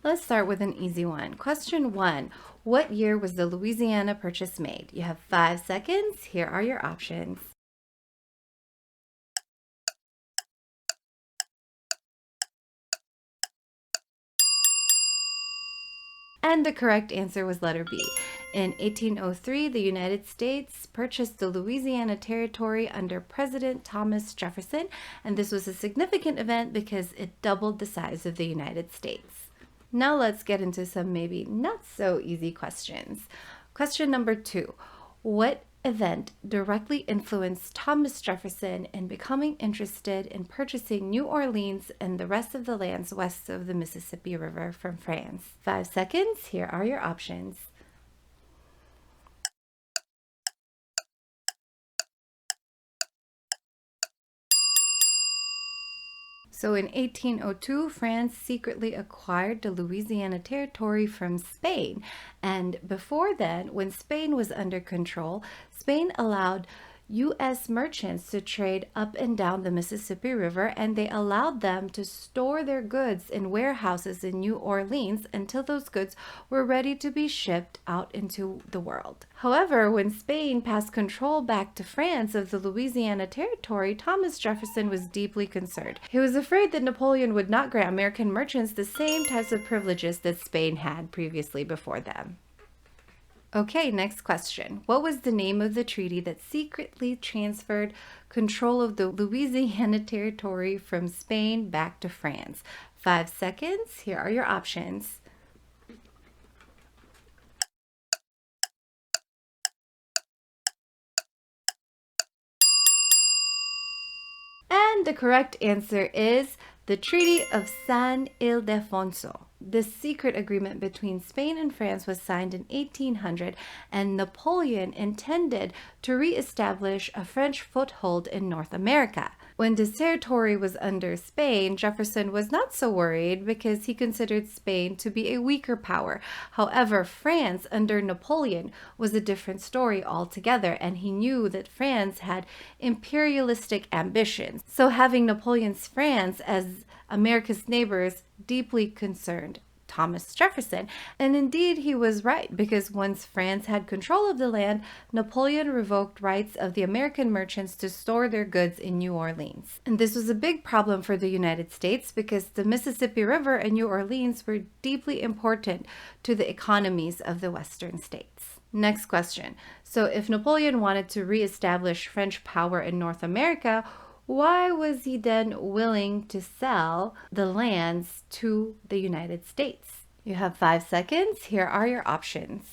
Let's start with an easy one. Question 1. What year was the Louisiana Purchase made? You have 5 seconds. Here are your options. And the correct answer was letter B. In 1803, the United States purchased the Louisiana Territory under President Thomas Jefferson, and this was a significant event because it doubled the size of the United States. Now let's get into some maybe not so easy questions. Question number 2. What event directly influenced Thomas Jefferson in becoming interested in purchasing New Orleans and the rest of the lands west of the Mississippi River from France? 5 seconds. Here are your options. So in 1802, France secretly acquired the Louisiana Territory from Spain. And before then, when Spain was under control, Spain allowed U.S. merchants to trade up and down the Mississippi River, and they allowed them to store their goods in warehouses in New Orleans until those goods were ready to be shipped out into the world. However, when Spain passed control back to France of the Louisiana Territory, Thomas Jefferson was deeply concerned. He was afraid that Napoleon would not grant American merchants the same types of privileges that Spain had previously before them. Okay, next question. What was the name of the treaty that secretly transferred control of the Louisiana Territory from Spain back to France? 5 seconds. Here are your options. And the correct answer is the Treaty of San Ildefonso. This secret agreement between Spain and France was signed in 1800, and Napoleon intended to re-establish a French foothold in North America. When this territory was under Spain, Jefferson was not so worried because he considered Spain to be a weaker power. However, France under Napoleon was a different story altogether, and he knew that France had imperialistic ambitions. So having Napoleon's France as America's neighbors deeply concerned Thomas Jefferson. And indeed, he was right, because once France had control of the land, Napoleon revoked rights of the American merchants to store their goods in New Orleans. And this was a big problem for the United States because the Mississippi River and New Orleans were deeply important to the economies of the western states. Next question. So if Napoleon wanted to reestablish French power in North America, why was he then willing to sell the lands to the United States? You have 5 seconds. Here are your options.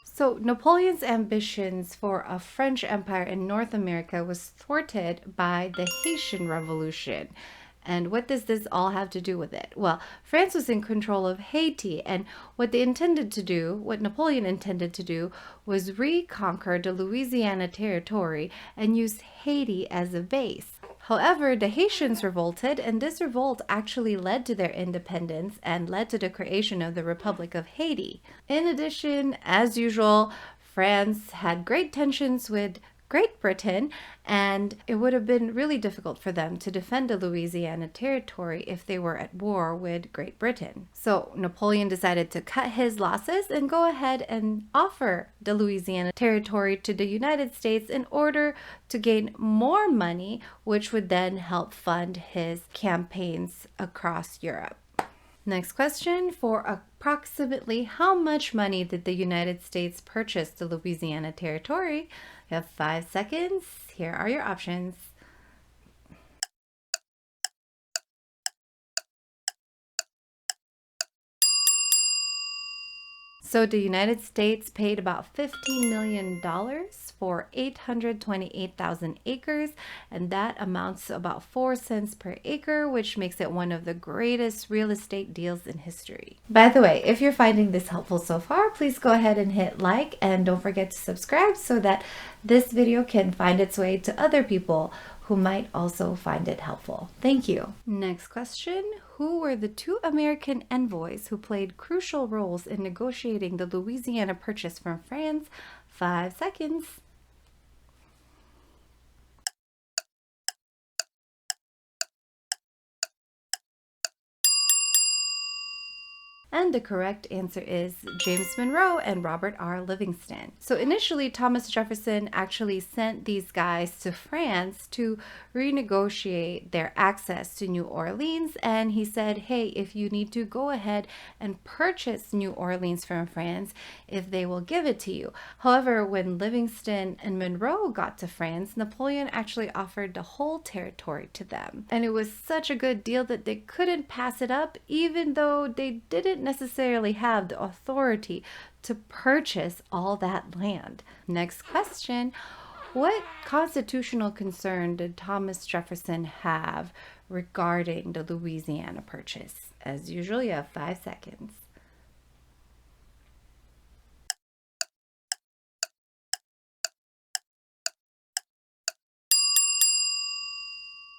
So Napoleon's ambitions for a French empire in North America was thwarted by the Haitian Revolution. And what does this all have to do with it? Well, France was in control of Haiti, and what Napoleon intended to do, was reconquer the Louisiana Territory and use Haiti as a base. However, the Haitians revolted, and this revolt actually led to their independence and led to the creation of the Republic of Haiti. In addition, as usual, France had great tensions with Great Britain, and it would have been really difficult for them to defend the Louisiana Territory if they were at war with Great Britain. So Napoleon decided to cut his losses and go ahead and offer the Louisiana Territory to the United States in order to gain more money, which would then help fund his campaigns across Europe. Next question. For approximately how much money did the United States purchase the Louisiana Territory? You have 5 seconds. Here are your options. So the United States paid about $15 million for 828,000 acres, and that amounts to about 4 cents per acre, which makes it one of the greatest real estate deals in history. By the way, if you're finding this helpful so far, please go ahead and hit like, and don't forget to subscribe so that this video can find its way to other people who might also find it helpful. Thank you. Next question. Who were the 2 American envoys who played crucial roles in negotiating the Louisiana Purchase from France? 5 seconds. And the correct answer is James Monroe and Robert R. Livingston. So initially, Thomas Jefferson actually sent these guys to France to renegotiate their access to New Orleans. And he said, hey, if you need to, go ahead and purchase New Orleans from France if they will give it to you. However, when Livingston and Monroe got to France, Napoleon actually offered the whole territory to them. And it was such a good deal that they couldn't pass it up, even though they didn't necessarily have the authority to purchase all that land. Next question. What constitutional concern did Thomas Jefferson have regarding the Louisiana Purchase? As usual, you have 5 seconds.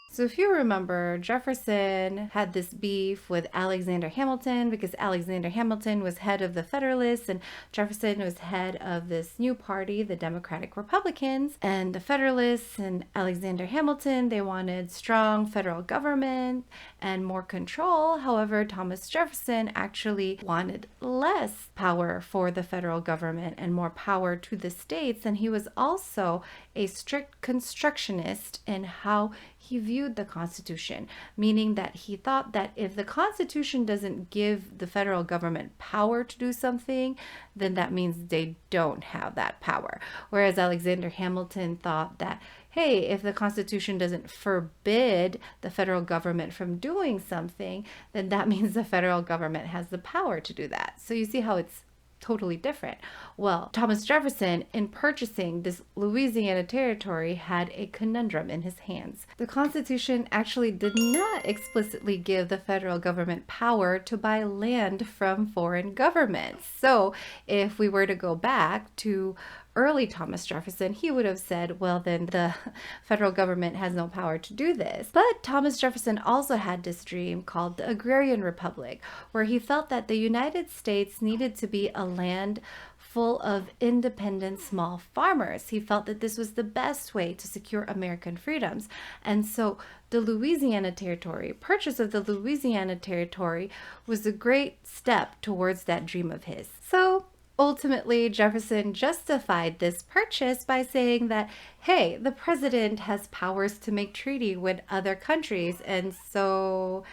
So if you remember, Jefferson had this beef with Alexander Hamilton because Alexander Hamilton was head of the Federalists and Jefferson was head of this new party, the Democratic Republicans. And the Federalists and Alexander Hamilton, they wanted strong federal government and more control. However, Thomas Jefferson actually wanted less power for the federal government and more power to the states. And he was also a strict constructionist in how he viewed the Constitution, meaning that he thought that if the Constitution doesn't give the federal government power to do something, then that means they don't have that power. Whereas Alexander Hamilton thought that, hey, if the Constitution doesn't forbid the federal government from doing something, then that means the federal government has the power to do that. So you see how it's totally different. Well, Thomas Jefferson, in purchasing this Louisiana territory, had a conundrum in his hands. The Constitution actually did not explicitly give the federal government power to buy land from foreign governments. So if we were to go back to early Thomas Jefferson, he would have said, well, then the federal government has no power to do this. But Thomas Jefferson also had this dream called the Agrarian Republic, where he felt that the United States needed to be a land full of independent small farmers. He felt that this was the best way to secure American freedoms. And so the Louisiana Territory, purchase of the Louisiana Territory, was a great step towards that dream of his. So ultimately, Jefferson justified this purchase by saying that, hey, the president has powers to make treaty with other countries, and so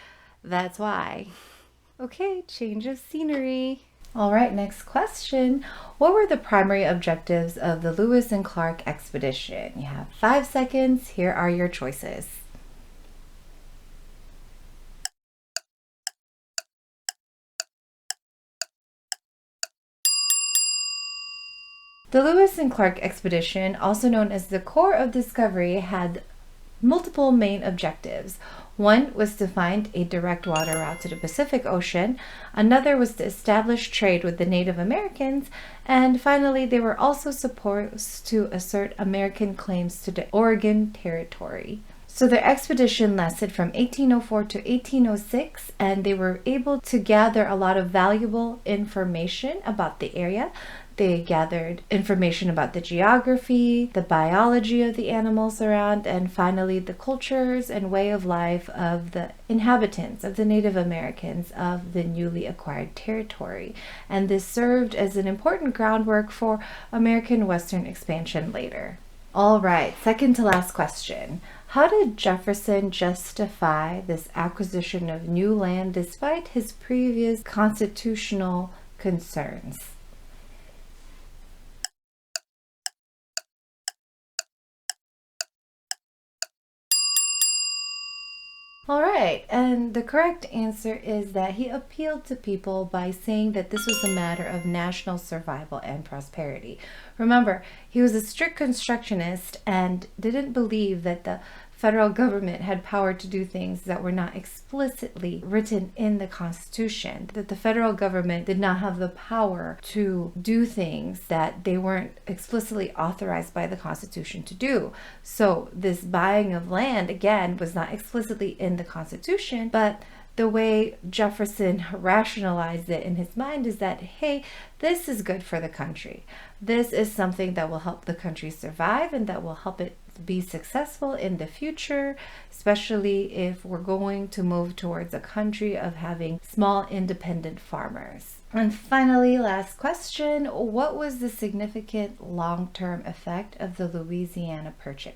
that's why. Okay, change of scenery. All right, next question. What were the primary objectives of the Lewis and Clark expedition? You have 5 seconds. Here are your choices. The Lewis and Clark expedition, also known as the Corps of Discovery, had multiple main objectives. One was to find a direct water route to the Pacific Ocean. Another was to establish trade with the Native Americans. And finally, they were also supposed to assert American claims to the Oregon Territory. So their expedition lasted from 1804 to 1806, and they were able to gather a lot of valuable information about the area. They gathered information about the geography, the biology of the animals around, and finally the cultures and way of life of the inhabitants, of the Native Americans of the newly acquired territory. And this served as an important groundwork for American Western expansion later. All right, second to last question. How did Jefferson justify this acquisition of new land despite his previous constitutional concerns? All right, and the correct answer is that he appealed to people by saying that this was a matter of national survival and prosperity. Remember, he was a strict constructionist and didn't believe that the federal government had power to do things that were not explicitly written in the Constitution, that the federal government did not have the power to do things that they weren't explicitly authorized by the Constitution to do. So this buying of land, again, was not explicitly in the Constitution, but the way Jefferson rationalized it in his mind is that, hey, this is good for the country. This is something that will help the country survive and that will help it be successful in the future, especially if we're going to move towards a country of having small independent farmers. And finally, last question, what was the significant long-term effect of the Louisiana Purchase?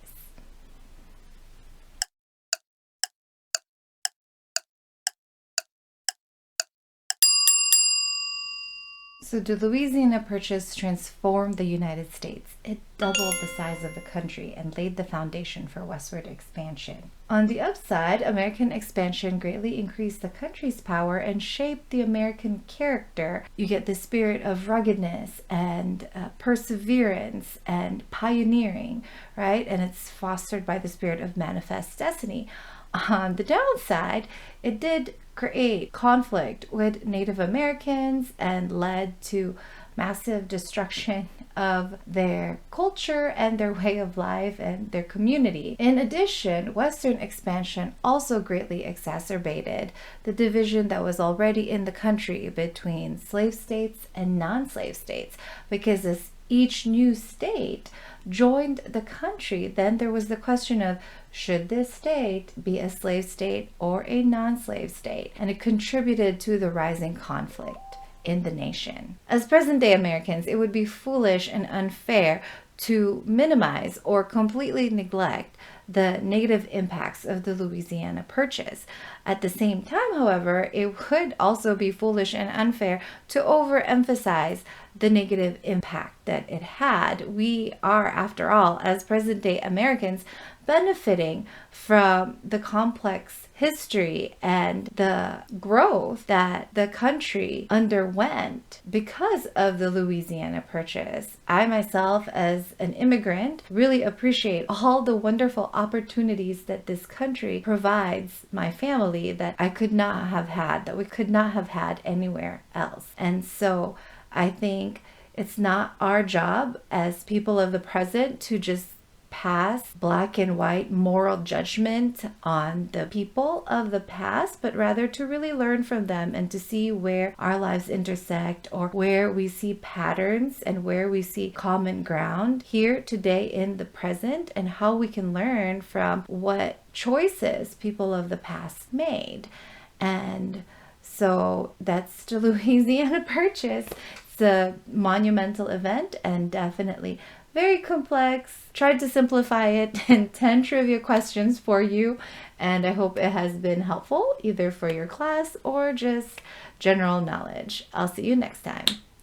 So the Louisiana Purchase transformed the United States. It doubled the size of the country and laid the foundation for westward expansion. On the upside, American expansion greatly increased the country's power and shaped the American character. You get the spirit of ruggedness and perseverance and pioneering, right? And it's fostered by the spirit of manifest destiny. On the downside, it did create conflict with Native Americans and led to massive destruction of their culture and their way of life and their community. In addition, Western expansion also greatly exacerbated the division that was already in the country between slave states and non-slave states, because as each new state joined the country, then there was the question of, should this state be a slave state or a non-slave state? And it contributed to the rising conflict in the nation. As present-day Americans, it would be foolish and unfair to minimize or completely neglect the negative impacts of the Louisiana Purchase. At the same time, however, it would also be foolish and unfair to overemphasize the negative impact that it had. We are, after all, as present-day Americans, benefiting from the complex history and the growth that the country underwent because of the Louisiana Purchase. I myself, as an immigrant, really appreciate all the wonderful opportunities that this country provides my family that I could not have had, that we could not have had anywhere else. And so I think it's not our job as people of the present to just pass black and white moral judgment on the people of the past, but rather to really learn from them and to see where our lives intersect, or where we see patterns and where we see common ground here today in the present, and how we can learn from what choices people of the past made. And so that's the Louisiana Purchase. It's a monumental event and definitely very complex. Tried to simplify it in 10 trivia questions for you, and I hope it has been helpful either for your class or just general knowledge. I'll see you next time.